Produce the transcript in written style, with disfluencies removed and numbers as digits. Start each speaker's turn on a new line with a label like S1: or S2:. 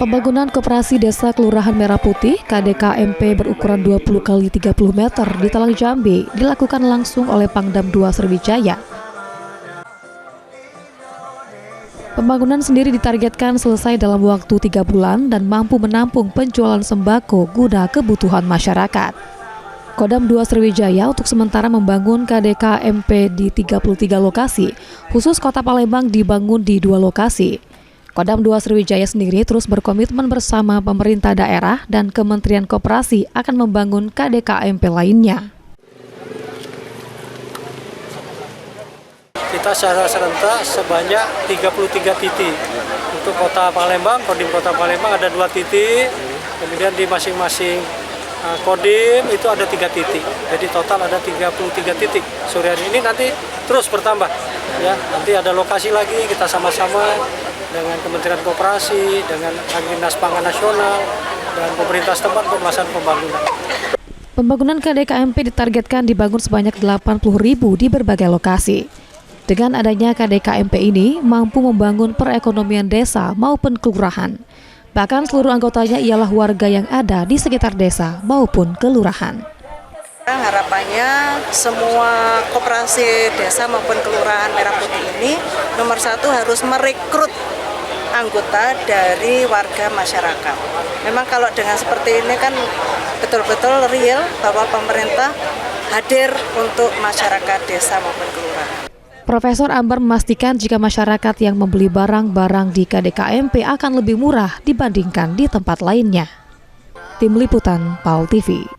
S1: Pembangunan Koperasi Desa Kelurahan Merah Putih KDKMP berukuran 20 x 30 meter di Talang Jambi dilakukan langsung oleh Pangdam II Sriwijaya. Pembangunan sendiri ditargetkan selesai dalam waktu 3 bulan dan mampu menampung penjualan sembako guna kebutuhan masyarakat. Kodam II Sriwijaya untuk sementara membangun KDKMP di 33 lokasi, khusus Kota Palembang dibangun di 2 lokasi. Kodam II Sriwijaya sendiri terus berkomitmen bersama pemerintah daerah dan Kementerian Koperasi akan membangun KDKMP lainnya.
S2: Kita secara serentak sebanyak 33 titik. Untuk Kota Palembang, Kodim Kota Palembang ada 2 titik, kemudian di masing-masing Kodim itu ada 3 titik. Jadi total ada 33 titik. Sore hari ini nanti terus bertambah. Ya, nanti ada lokasi lagi, kita sama-sama dengan Kementerian Koperasi, dengan Dinas Pangan Nasional, dan pemerintah setempat untuk melaksanakan pembangunan.
S1: Pembangunan KDKMP ditargetkan dibangun sebanyak 80.000 di berbagai lokasi. Dengan adanya KDKMP ini mampu membangun perekonomian desa maupun kelurahan. Bahkan seluruh anggotanya ialah warga yang ada di sekitar desa maupun kelurahan.
S3: Harapannya semua koperasi desa maupun kelurahan Merah Putih ini nomor 1 harus merekrut anggota dari warga masyarakat. Memang kalau dengan seperti ini kan betul-betul real bahwa pemerintah hadir untuk masyarakat desa maupun kelurahan.
S1: Profesor Ambar memastikan jika masyarakat yang membeli barang-barang di KDKMP akan lebih murah dibandingkan di tempat lainnya. Tim Liputan PAL TV.